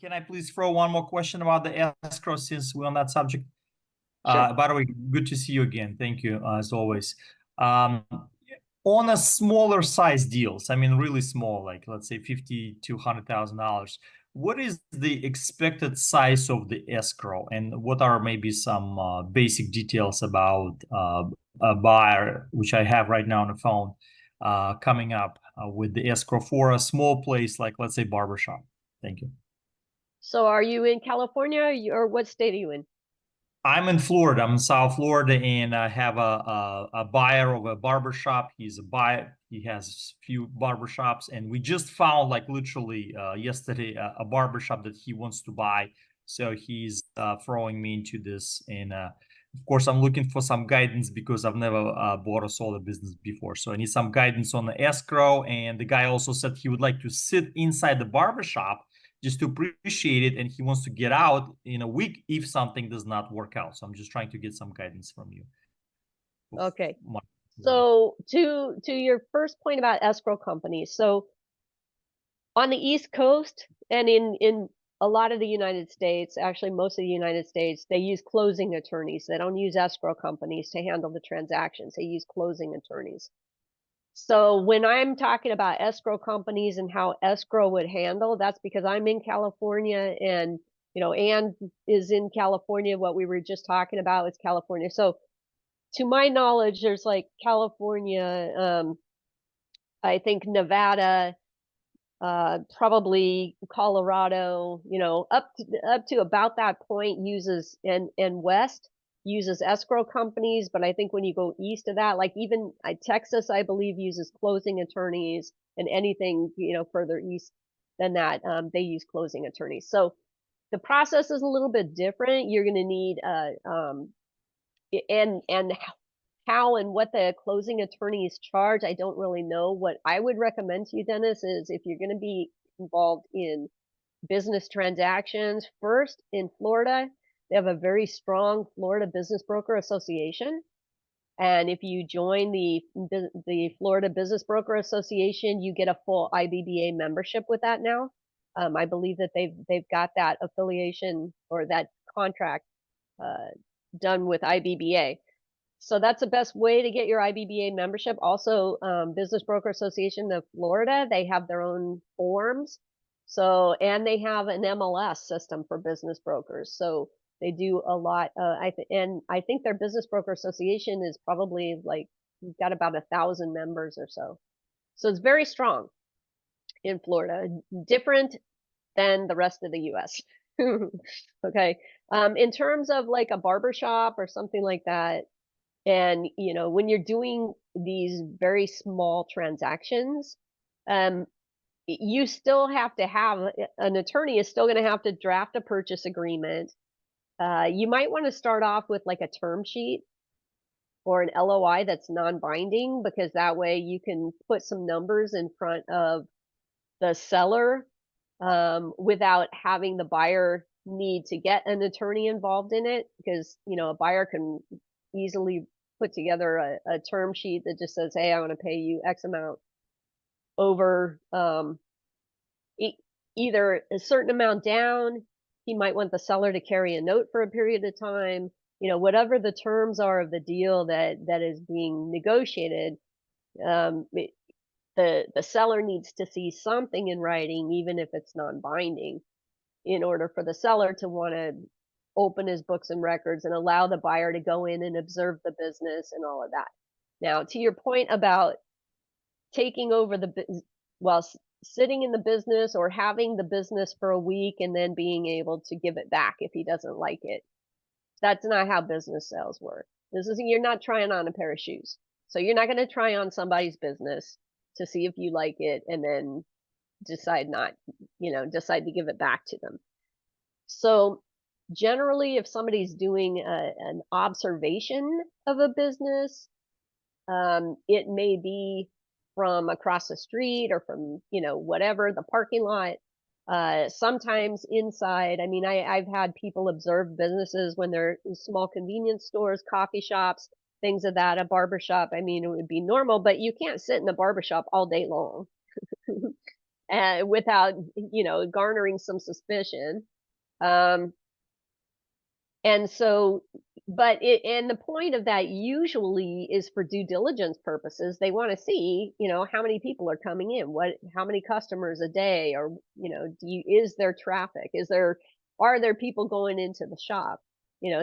can I please throw one more question about the escrow since we're on that subject? Sure. By the way, good to see you again. Thank you, as always. Um, on a smaller size deals, I mean, really small, like let's say $50,000 to $100,000. What is the expected size of the escrow, and what are maybe some basic details about a buyer, which I have right now on the phone, coming up with the escrow for a small place like, let's say, barbershop? Thank you. So are you in California or what state are you in? I'm in Florida. I'm in South Florida, and I have a buyer of a barbershop. He's a buyer. He has a few barbershops, and we just found, like literally yesterday, a barbershop that he wants to buy. So he's throwing me into this, and of course, I'm looking for some guidance because I've never bought a solar business before. So I need some guidance on the escrow. And the guy also said he would like to sit inside the barbershop just to appreciate it, and he wants to get out in a week if something does not work out. So I'm just trying to get some guidance from you. Okay. So to your first point about escrow companies. So on the East Coast and in a lot of the United States, actually most of the United States, they use closing attorneys. They don't use escrow companies to handle the transactions. They use closing attorneys. So when I'm talking about escrow companies and how escrow would handle, that's because I'm in California and Anne is in California. What we were just talking about is California. So to my knowledge, there's like California, I think Nevada, probably Colorado, up to about that point uses and West uses escrow companies, but I think when you go east of that, like even Texas, I believe uses closing attorneys, and anything further east than that, they use closing attorneys. So the process is a little bit different. You're going to need and how and what the closing attorneys charge, I don't really know. What I would recommend to you, Dennis, is if you're going to be involved in business transactions, first in Florida, they have a very strong Florida Business Broker Association. And if you join the Florida Business Broker Association, you get a full IBBA membership with that now. I believe that they've got that affiliation or that contract done with IBBA. So that's the best way to get your IBBA membership. Also, Business Broker Association of Florida, they have their own forms. So, and they have an MLS system for business brokers. So they do a lot. I think their Business Broker Association is probably like, we've got about 1,000 members or so. So it's very strong in Florida, different than the rest of the U.S. Okay. In terms of like a barbershop or something like that, and when you're doing these very small transactions, you still have to have an attorney is still going to have to draft a purchase agreement. You might want to start off with like a term sheet or an LOI that's non-binding, because that way you can put some numbers in front of the seller without having the buyer need to get an attorney involved in it, because a buyer can easily put together a term sheet that just says, hey, I want to pay you X amount over either a certain amount down. He might want the seller to carry a note for a period of time, whatever the terms are of the deal that is being negotiated. The seller needs to see something in writing, even if it's non-binding, in order for the seller to want to open his books and records and allow the buyer to go in and observe the business and all of that. Now, to your point about taking over sitting in the business or having the business for a week and then being able to give it back if he doesn't like it, that's not how business sales work. You're not trying on a pair of shoes. So you're not going to try on somebody's business to see if you like it and then decide to give it back to them. So generally, if somebody's doing an observation of a business, it may be from across the street or from, whatever, the parking lot. Sometimes inside, I mean, I've had people observe businesses when they're small convenience stores, coffee shops, things of that, a barbershop. I mean, it would be normal, but you can't sit in a barbershop all day long. without, garnering some suspicion. Um, and so, and the point of that usually is for due diligence purposes. They want to see, how many people are coming in, how many customers a day, or, is there traffic? Are there people going into the shop?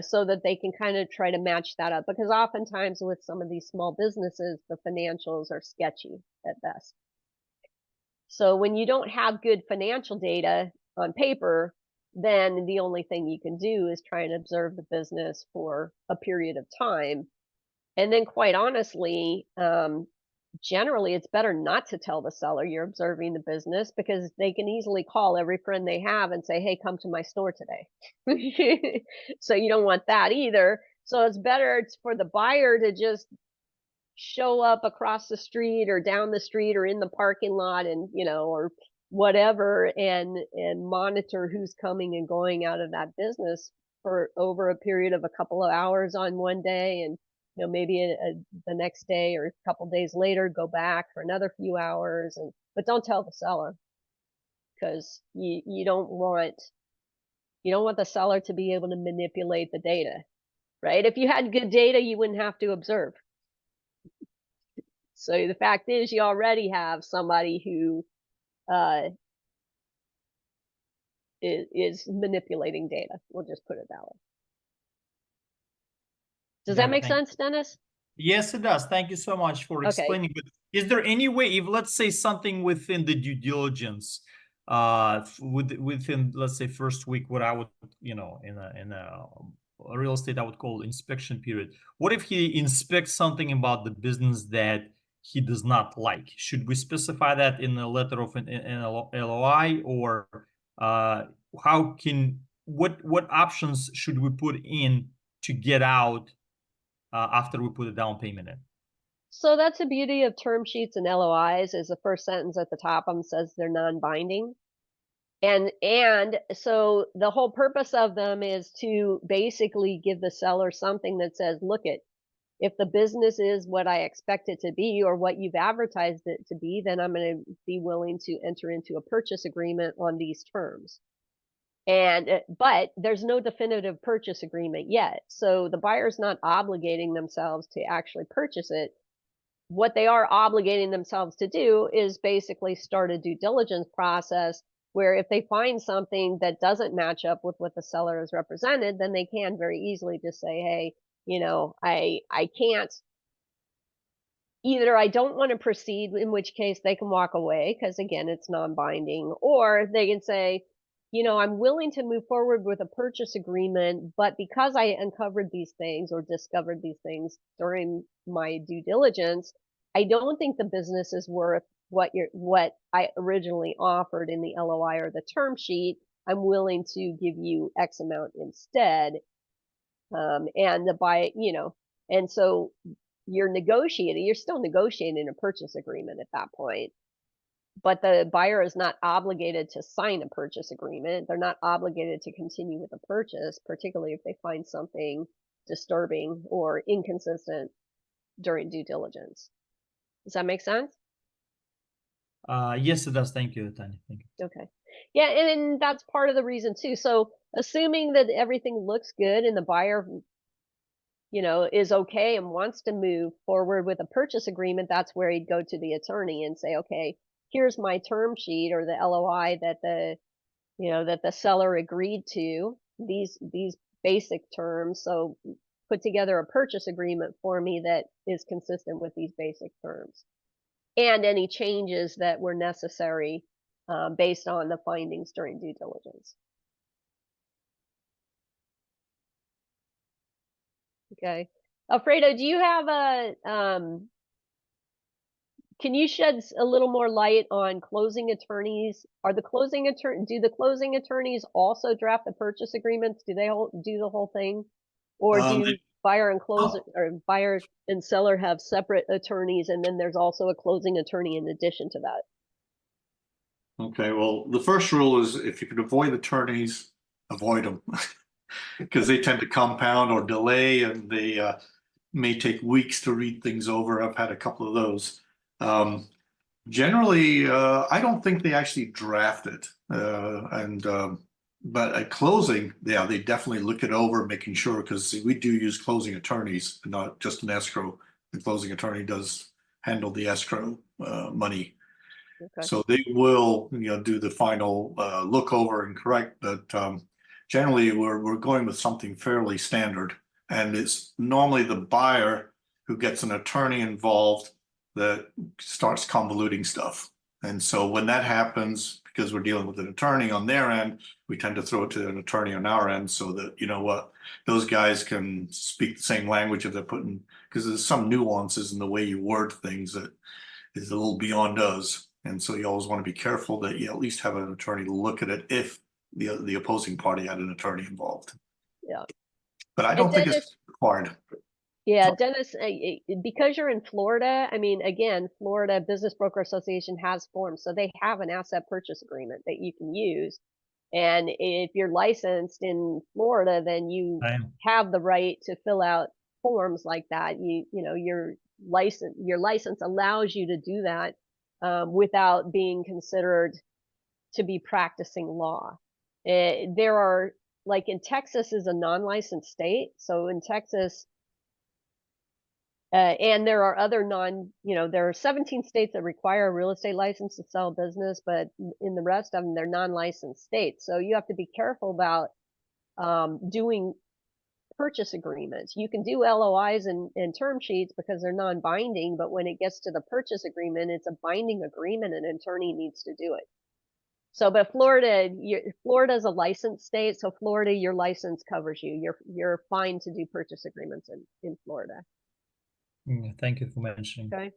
So that they can kind of try to match that up, because oftentimes with some of these small businesses, the financials are sketchy at best. So when you don't have good financial data on paper, then the only thing you can do is try and observe the business for a period of time. And then, quite honestly, generally it's better not to tell the seller you're observing the business, because they can easily call every friend they have and say, hey, come to my store today. So you don't want that either. So it's better for the buyer to just show up across the street or down the street or in the parking lot, and or whatever, and monitor who's coming and going out of that business for over a period of a couple of hours on one day, and maybe the next day or a couple days later go back for another few hours, but don't tell the seller, because you don't want the seller to be able to manipulate the data, right? If you had good data, you wouldn't have to observe. So the fact is, you already have somebody who uh, is manipulating data. We'll just put it that way. Does that Got it. make sense, Dennis? Yes, it does. Thank you so much for Okay. explaining. But is there any way, if let's say something within the due diligence, within, let's say, first week, what I would, in a real estate, I would call inspection period. What if he inspects something about the business that he does not like? Should we specify that in the letter of an LOI, or what options should we put in to get out after we put a down payment in? So that's the beauty of term sheets and LOIs, is the first sentence at the top of them says they're non-binding. And so the whole purpose of them is to basically give the seller something that says, look, if the business is what I expect it to be, or what you've advertised it to be, then I'm going to be willing to enter into a purchase agreement on these terms. But there's no definitive purchase agreement yet. So the buyer's not obligating themselves to actually purchase it. What they are obligating themselves to do is basically start a due diligence process, where if they find something that doesn't match up with what the seller has represented, then they can very easily just say, hey, I can't, either I don't want to proceed, in which case they can walk away, because again, it's non-binding, or they can say, I'm willing to move forward with a purchase agreement, but because I uncovered these things or discovered these things during my due diligence, I don't think the business is worth what I originally offered in the LOI or the term sheet. I'm willing to give you X amount instead. And and so you're still negotiating a purchase agreement at that point. But the buyer is not obligated to sign a purchase agreement. They're not obligated to continue with the purchase, particularly if they find something disturbing or inconsistent during due diligence. Does that make sense? Yes, it does. Thank you, Tanya. Thank you. Okay. Yeah, and that's part of the reason too. So assuming that everything looks good and the buyer, is okay and wants to move forward with a purchase agreement, that's where he'd go to the attorney and say, okay, here's my term sheet or the LOI that the seller agreed to, these basic terms. So put together a purchase agreement for me that is consistent with these basic terms, and any changes that were necessary based on the findings during due diligence. Okay. Alfredo, do you have can you shed a little more light on closing attorneys? Do the closing attorneys also draft the purchase agreements? Do they do the whole thing? Or do buyer and seller have separate attorneys, and then there's also a closing attorney in addition to that? Okay, well, the first rule is if you can avoid attorneys, avoid them. Because they tend to compound or delay, and they may take weeks to read things over. I've had a couple of those. Generally, I don't think they actually draft it. But at closing, yeah, they definitely look it over, making sure, because we do use closing attorneys, not just an escrow. The closing attorney does handle the escrow money. Okay. So they will, do the final look over and correct. But generally, we're going with something fairly standard, and it's normally the buyer who gets an attorney involved that starts convoluting stuff. And so when that happens, because we're dealing with an attorney on their end, we tend to throw it to an attorney on our end so that, those guys can speak the same language if they're putting, because there's some nuances in the way you word things that is a little beyond us. And so you always want to be careful that you at least have an attorney look at it if the opposing party had an attorney involved. Yeah. But I And don't think Dennis, it's required. yeah, So- Dennis, because you're in Florida, I mean, again, Florida Business Broker Association has forms, so they have an asset purchase agreement that you can use. And if you're licensed in Florida, then you I am. have the right to fill out forms like that. Your license allows you to do that without being considered to be practicing law. There are, like in Texas is a non-licensed state, so in Texas, and there are other there are 17 states that require a real estate license to sell business, but in the rest of them, they're non-licensed states. So you have to be careful about doing purchase agreements. You can do LOIs and term sheets because they're non-binding, but when it gets to the purchase agreement, it's a binding agreement and an attorney needs to do it. So, but Florida's a licensed state, so Florida, your license covers you. You're fine to do purchase agreements in Florida. Thank you for mentioning. Okay.